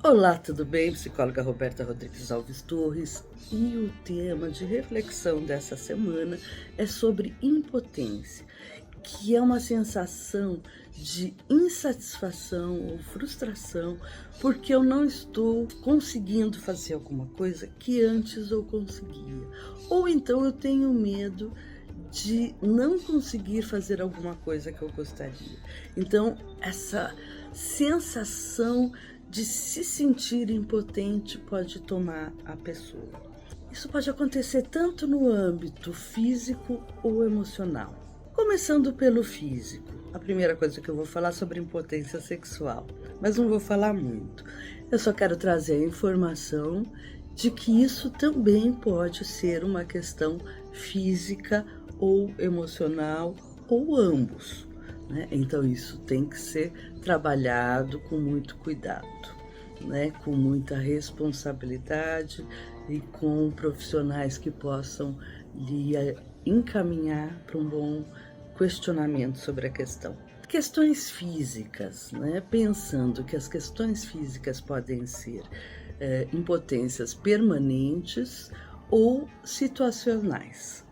Olá, tudo bem? Psicóloga Roberta Rodrigues Alves Torres, e o tema de reflexão dessa semana é sobre impotência, que é uma sensação de insatisfação ou frustração porque eu não estou conseguindo fazer alguma coisa que antes eu conseguia, ou então eu tenho medo de não conseguir fazer alguma coisa que eu gostaria. Então, essa sensação de se sentir impotente pode tomar a pessoa. Isso pode acontecer tanto no âmbito físico ou emocional. Começando pelo físico, a primeira coisa que eu vou falar é sobre impotência sexual, mas não vou falar muito. Eu só quero trazer a informação de que isso também pode ser uma questão física ou emocional ou ambos, né? Então isso tem que ser trabalhado com muito cuidado, né? Com muita responsabilidade e com profissionais que possam lhe encaminhar para um bom questionamento sobre a questão. Questões físicas, né? Pensando que as questões físicas podem ser impotências permanentes ou situacionais,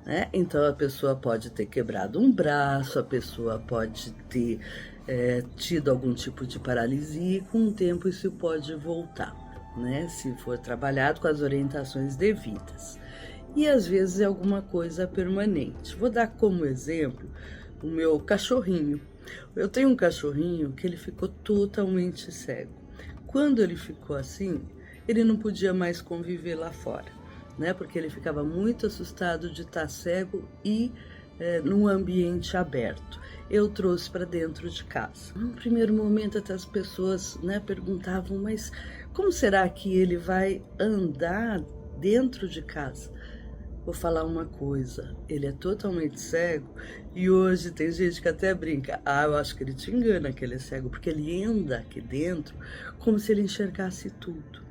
né? Então a pessoa pode ter quebrado um braço, a pessoa pode ter tido algum tipo de paralisia, e com o tempo isso pode voltar, né? Se for trabalhado com as orientações devidas. E às vezes é alguma coisa permanente. Vou dar como exemplo o meu cachorrinho. Eu tenho um cachorrinho que ele ficou totalmente cego. Quando ele ficou assim, ele não podia mais conviver lá fora, né? Porque ele ficava muito assustado de estar cego e num ambiente aberto. Eu trouxe para dentro de casa. No primeiro momento até as pessoas, né, perguntavam, mas como será que ele vai andar dentro de casa? Vou falar uma coisa, ele é totalmente cego e hoje tem gente que até brinca, eu acho que ele te engana que ele é cego, porque ele anda aqui dentro como se ele enxergasse tudo.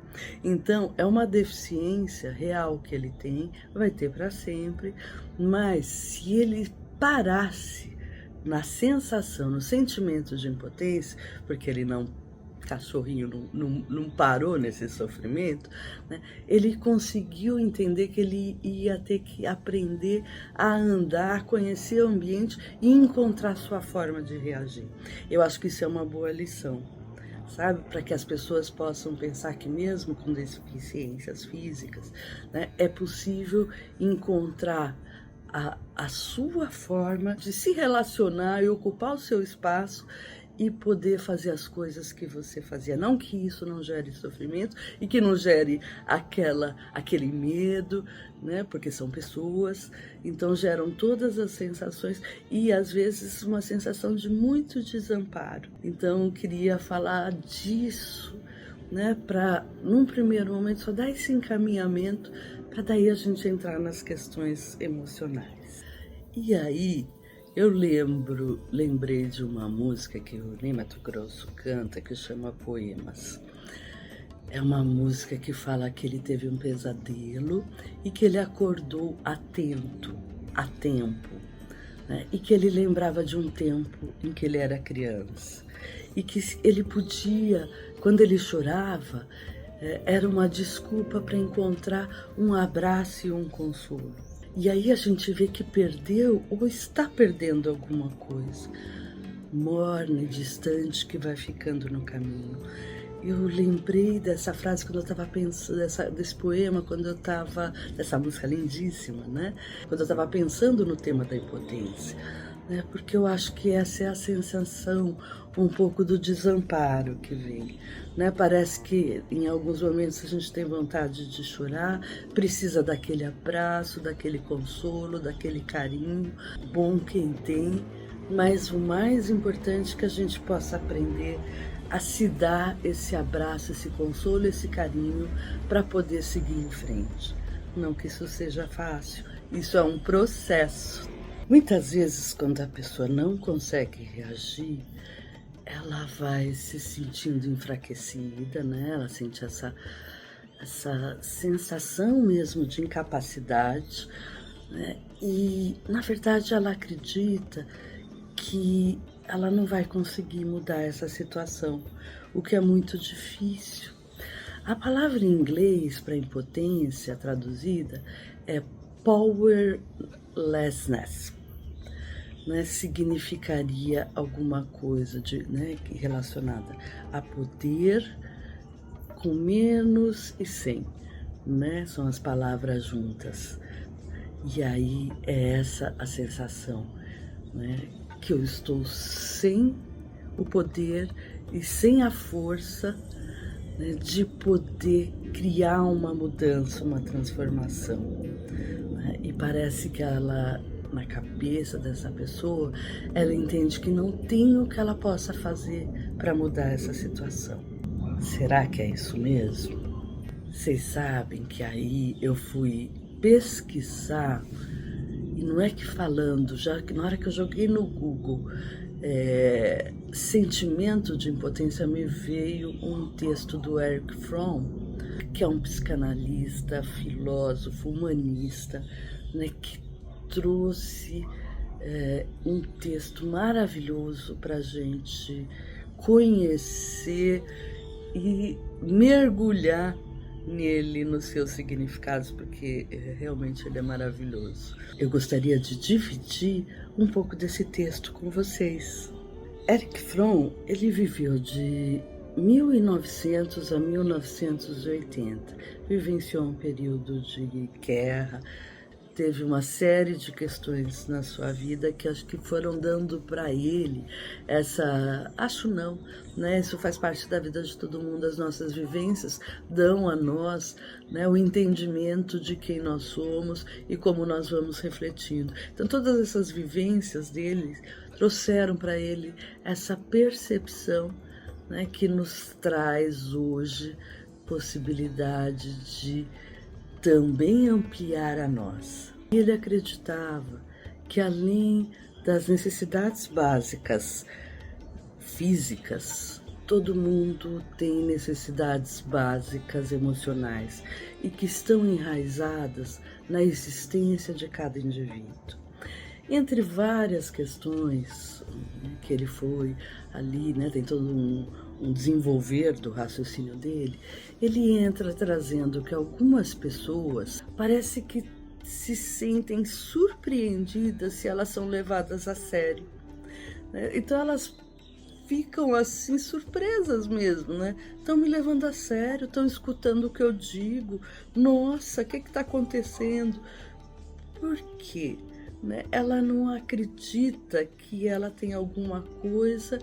Então, é uma deficiência real que ele tem, vai ter para sempre, mas se ele parasse na sensação, no sentimento de impotência, porque ele não cachorrinho não parou nesse sofrimento, né? Ele conseguiu entender que ele ia ter que aprender a andar, conhecer o ambiente e encontrar sua forma de reagir. Eu acho que isso é uma boa lição, sabe? Para que as pessoas possam pensar que mesmo com deficiências físicas, né, é possível encontrar a sua forma de se relacionar e ocupar o seu espaço e poder fazer as coisas que você fazia. Não que isso não gere sofrimento e que não gere aquele medo, né? Porque são pessoas, então geram todas as sensações e às vezes uma sensação de muito desamparo. Então eu queria falar disso, né? Para num primeiro momento só dar esse encaminhamento para daí a gente entrar nas questões emocionais. E aí eu lembrei de uma música que o Ney Matogrosso canta, que chama Poemas. É uma música que fala que ele teve um pesadelo e que ele acordou atento, a tempo, né? E que ele lembrava de um tempo em que ele era criança. E que ele podia, quando ele chorava, era uma desculpa para encontrar um abraço e um consolo. E aí a gente vê que perdeu ou está perdendo alguma coisa, morna e distante, que vai ficando no caminho. Eu lembrei dessa frase quando eu estava pensando, desse poema, quando eu estava, dessa música lindíssima, né? Quando eu estava pensando no tema da impotência, né? Porque eu acho que essa é a sensação um pouco do desamparo que vem, né? Parece que em alguns momentos a gente tem vontade de chorar, precisa daquele abraço, daquele consolo, daquele carinho, bom quem tem, mas o mais importante é que a gente possa aprender a se dar esse abraço, esse consolo, esse carinho para poder seguir em frente. Não que isso seja fácil, isso é um processo. Muitas vezes, quando a pessoa não consegue reagir, ela vai se sentindo enfraquecida, né? Ela sente essa sensação mesmo de incapacidade, né? E, na verdade, ela acredita que ela não vai conseguir mudar essa situação, o que é muito difícil. A palavra em inglês para impotência traduzida é powerlessness, né? Significaria alguma coisa né, relacionada a poder com menos e sem, né? São as palavras juntas. E aí é essa a sensação, né? Que eu estou sem o poder e sem a força, né, de poder criar uma mudança, uma transformação, né? E parece que ela, na cabeça dessa pessoa, ela entende que não tem o que ela possa fazer para mudar essa situação. Será que é isso mesmo? Vocês sabem que aí eu fui pesquisar, e não é que falando, já que na hora que eu joguei no Google sentimento de impotência, me veio um texto do Erich Fromm, que é um psicanalista, filósofo, humanista, né, que trouxe um texto maravilhoso para a gente conhecer e mergulhar nele, nos seus significados, porque realmente ele é maravilhoso. Eu gostaria de dividir um pouco desse texto com vocês. Erich Fromm, ele viveu de 1900 a 1980, vivenciou um período de guerra, teve uma série de questões na sua vida que acho que foram dando para ele essa... Acho não, né? Isso faz parte da vida de todo mundo, as nossas vivências dão a nós, né, o entendimento de quem nós somos e como nós vamos refletindo. Então todas essas vivências dele trouxeram para ele essa percepção, né, que nos traz hoje possibilidade de também ampliar a nossa. Ele acreditava que além das necessidades básicas físicas, todo mundo tem necessidades básicas emocionais e que estão enraizadas na existência de cada indivíduo. Entre várias questões, né, que ele foi ali, né, tem todo um desenvolver do raciocínio dele, ele entra trazendo que algumas pessoas parece que se sentem surpreendidas se elas são levadas a sério, né? Então elas ficam assim surpresas mesmo, né? Estão me levando a sério, estão escutando o que eu digo. Nossa, o que está acontecendo? Por quê? Né? Ela não acredita que ela tem alguma coisa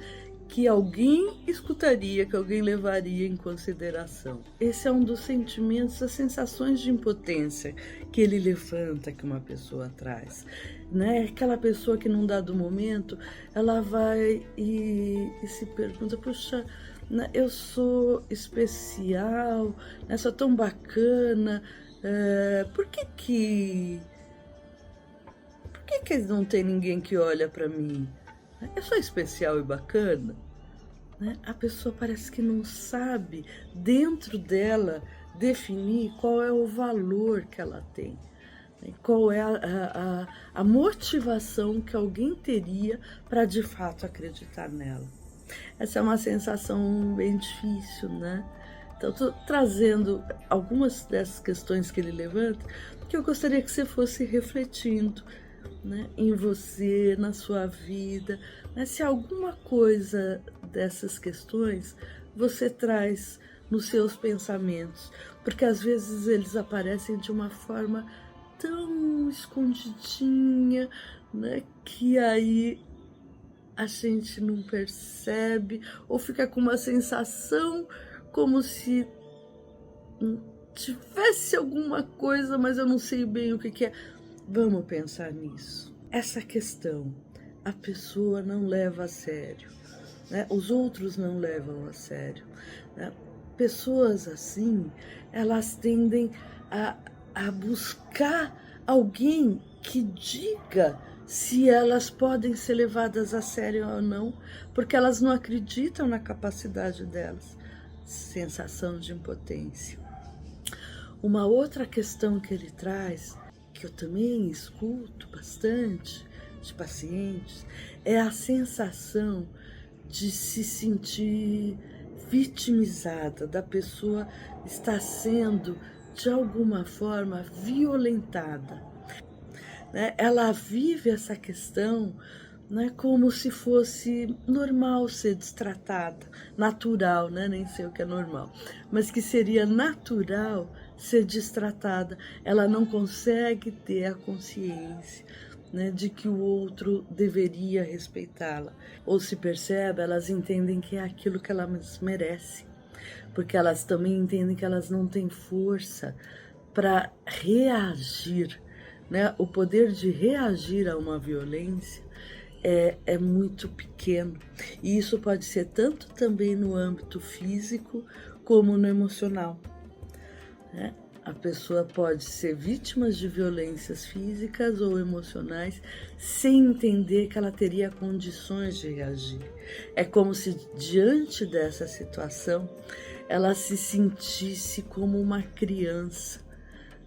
que alguém escutaria, que alguém levaria em consideração. Esse é um dos sentimentos, as sensações de impotência que ele levanta, que uma pessoa traz. Né? Aquela pessoa que num dado momento, ela vai e se pergunta, puxa, né, eu sou especial, né, sou tão bacana, por que não tem ninguém que olha para mim? Eu sou especial e bacana? Né? A pessoa parece que não sabe, dentro dela, definir qual é o valor que ela tem. Né? Qual é a motivação que alguém teria para, de fato, acreditar nela. Essa é uma sensação bem difícil, né? Então, estou trazendo algumas dessas questões que ele levanta, que eu gostaria que você fosse refletindo, né, em você, na sua vida, né, se alguma coisa dessas questões você traz nos seus pensamentos, porque às vezes eles aparecem de uma forma tão escondidinha, né, que aí a gente não percebe, ou fica com uma sensação como se tivesse alguma coisa, mas eu não sei bem o que é. Vamos pensar nisso. Essa questão, a pessoa não leva a sério, né? Os outros não levam a sério, né? Pessoas assim, elas tendem a buscar alguém que diga se elas podem ser levadas a sério ou não, porque elas não acreditam na capacidade delas. Sensação de impotência. Uma outra questão que ele traz, que eu também escuto bastante, de pacientes, é a sensação de se sentir vitimizada, da pessoa estar sendo, de alguma forma, violentada, né? Ela vive essa questão, né, como se fosse normal ser destratada, natural, né? Nem sei o que é normal, mas que seria natural ser destratada. Ela não consegue ter a consciência, né, de que o outro deveria respeitá-la. Ou se percebe, elas entendem que é aquilo que elas merecem, porque elas também entendem que elas não têm força para reagir, né? O poder de reagir a uma violência é muito pequeno. E isso pode ser tanto também no âmbito físico como no emocional, né? A pessoa pode ser vítima de violências físicas ou emocionais sem entender que ela teria condições de reagir. É como se, diante dessa situação, ela se sentisse como uma criança,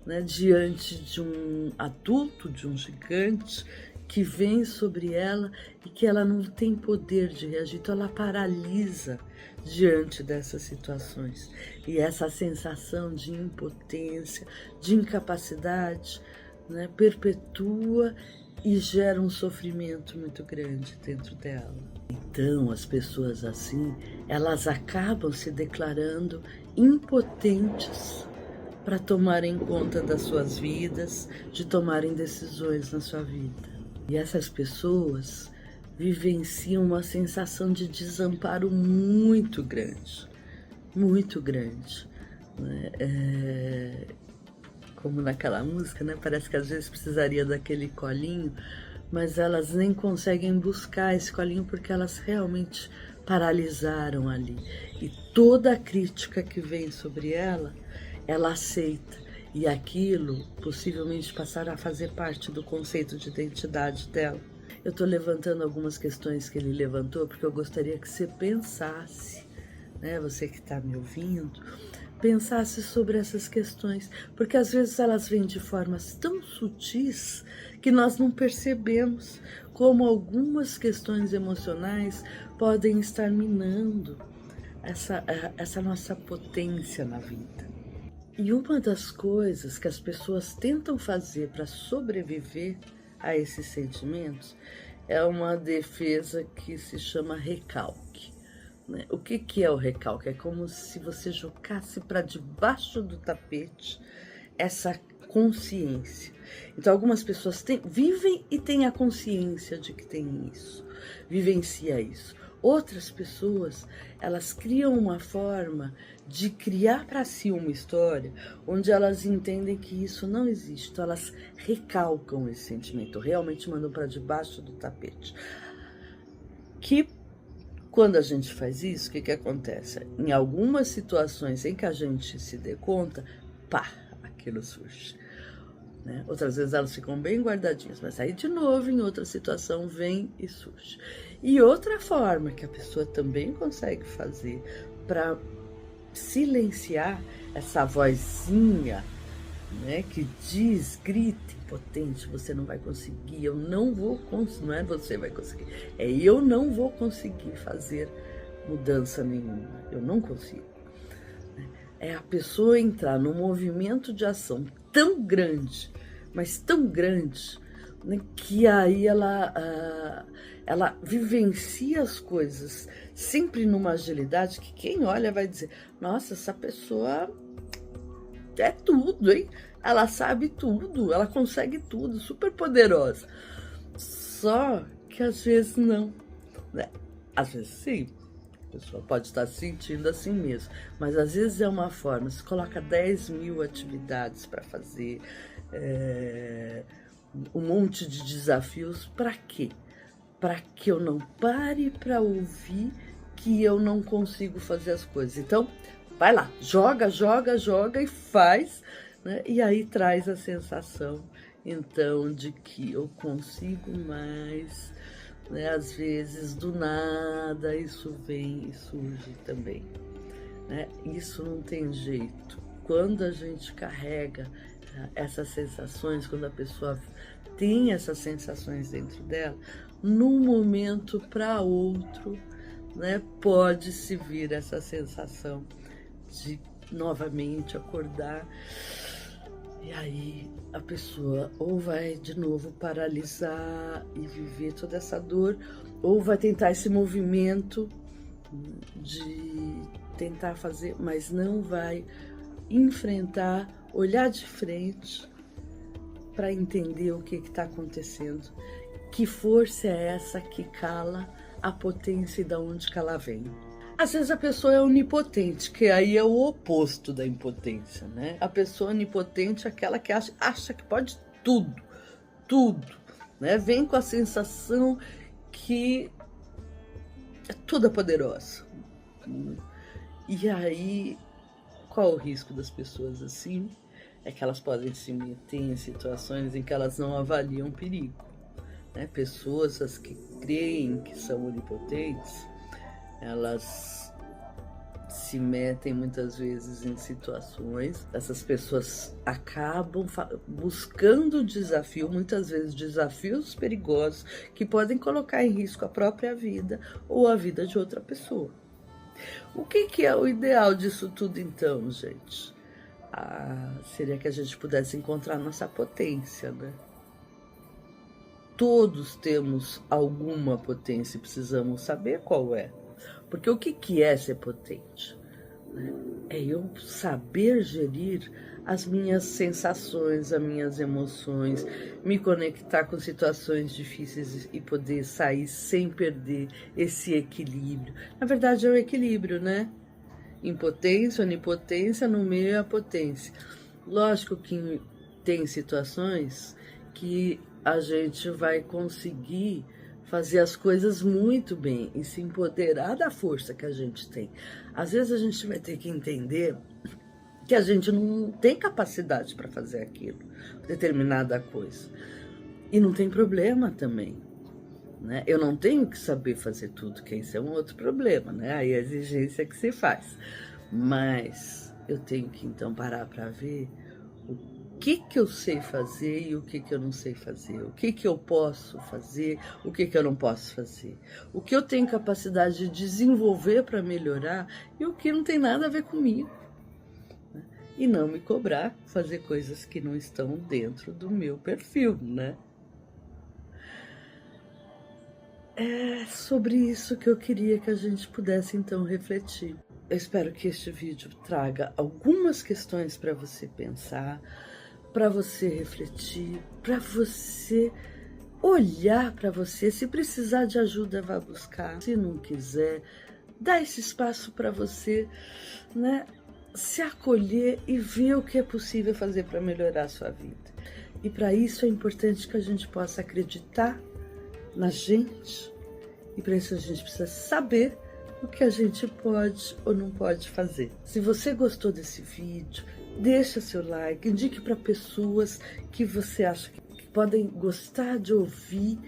né, diante de um adulto, de um gigante que vem sobre ela e que ela não tem poder de reagir, então ela paralisa diante dessas situações. E essa sensação de impotência, de incapacidade, né, perpetua e gera um sofrimento muito grande dentro dela. Então, as pessoas assim, elas acabam se declarando impotentes para tomarem conta das suas vidas, de tomarem decisões na sua vida. E essas pessoas vivenciam uma sensação de desamparo muito grande, né? Como naquela música, né? Parece que às vezes precisaria daquele colinho, mas elas nem conseguem buscar esse colinho porque elas realmente paralisaram ali. E toda a crítica que vem sobre ela aceita, e aquilo possivelmente passará a fazer parte do conceito de identidade dela. Eu estou levantando algumas questões que ele levantou porque eu gostaria que você pensasse, né, você que está me ouvindo, pensasse sobre essas questões, porque às vezes elas vêm de formas tão sutis que nós não percebemos como algumas questões emocionais podem estar minando essa nossa potência na vida. E uma das coisas que as pessoas tentam fazer para sobreviver a esses sentimentos é uma defesa que se chama recalque, né? O que é o recalque? É como se você jogasse para debaixo do tapete essa consciência. Então, algumas pessoas vivem e têm a consciência de que tem isso, vivencia isso. Outras pessoas, elas criam uma forma de criar para si uma história onde elas entendem que isso não existe. Então, elas recalcam esse sentimento, realmente mandam para debaixo do tapete. Que, quando a gente faz isso, o que acontece? Em algumas situações em que a gente se dê conta, pá, aquilo surge, né? Outras vezes elas ficam bem guardadinhas, mas aí de novo, em outra situação, vem e surge. E outra forma que a pessoa também consegue fazer para silenciar essa vozinha, né, que diz, grita, impotente, você não vai conseguir, eu não vou conseguir, não é você vai conseguir, é eu não vou conseguir fazer mudança nenhuma, eu não consigo. É a pessoa entrar num movimento de ação tão grande, mas tão grande, né, que aí ela vivencia as coisas sempre numa agilidade que quem olha vai dizer, nossa, essa pessoa é tudo, hein? Ela sabe tudo, ela consegue tudo, super poderosa. Só que às vezes não, né? Às vezes sim, a pessoa pode estar se sentindo assim mesmo, mas às vezes é uma forma, você coloca 10.000 atividades para fazer, um monte de desafios, para quê? Para que eu não pare para ouvir que eu não consigo fazer as coisas. Então, vai lá, joga e faz, né? E aí traz a sensação, então, de que eu consigo mais, né? Às vezes, do nada, isso vem e surge também, né? Isso não tem jeito. Quando a gente carrega essas sensações, quando a pessoa tem essas sensações dentro dela, num momento para outro, né, pode-se vir essa sensação de novamente acordar, e aí a pessoa ou vai de novo paralisar e viver toda essa dor, ou vai tentar esse movimento de tentar fazer, mas não vai enfrentar, olhar de frente para entender o que está acontecendo. Que força é essa que cala a potência e de onde que ela vem? Às vezes a pessoa é onipotente, que aí é o oposto da impotência, né? A pessoa onipotente é aquela que acha que pode tudo, tudo, né? Vem com a sensação que é toda poderosa. E aí, qual o risco das pessoas assim? É que elas podem se meter em situações em que elas não avaliam perigo, né? Pessoas as que creem que são onipotentes, elas se metem muitas vezes em situações, essas pessoas acabam buscando desafio, muitas vezes desafios perigosos, que podem colocar em risco a própria vida ou a vida de outra pessoa. O que é o ideal disso tudo então, gente? Seria que a gente pudesse encontrar nossa potência, né? Todos temos alguma potência e precisamos saber qual é. Porque o que é ser potente? É eu saber gerir as minhas sensações, as minhas emoções, me conectar com situações difíceis e poder sair sem perder esse equilíbrio. Na verdade é o equilíbrio, né? Impotência, onipotência, no meio é a potência. Lógico que tem situações que a gente vai conseguir fazer as coisas muito bem e se empoderar da força que a gente tem. Às vezes a gente vai ter que entender que a gente não tem capacidade para fazer aquilo, determinada coisa. E não tem problema também, né? Eu não tenho que saber fazer tudo, que esse é um outro problema, né? Aí a exigência é que se faz. Mas eu tenho que então parar para ver o que eu sei fazer e o que eu não sei fazer, o que eu posso fazer, o que eu não posso fazer, o que eu tenho capacidade de desenvolver para melhorar e o que não tem nada a ver comigo, né? E não me cobrar fazer coisas que não estão dentro do meu perfil, né? É sobre isso que eu queria que a gente pudesse então refletir. Eu espero que este vídeo traga algumas questões para você pensar, para você refletir, para você olhar para você. Se precisar de ajuda, vá buscar. Se não quiser, dá esse espaço para você, né, se acolher e ver o que é possível fazer para melhorar a sua vida. E para isso é importante que a gente possa acreditar na gente. E para isso a gente precisa saber o que a gente pode ou não pode fazer. Se você gostou desse vídeo, deixa seu like, indique para pessoas que você acha que podem gostar de ouvir,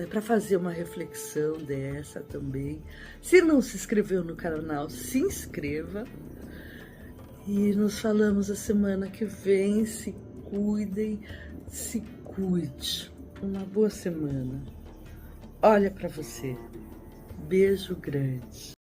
para fazer uma reflexão dessa também. Se não se inscreveu no canal, se inscreva. E nos falamos a semana que vem. Se cuidem, se cuide. Uma boa semana. Olha para você. Beijo grande.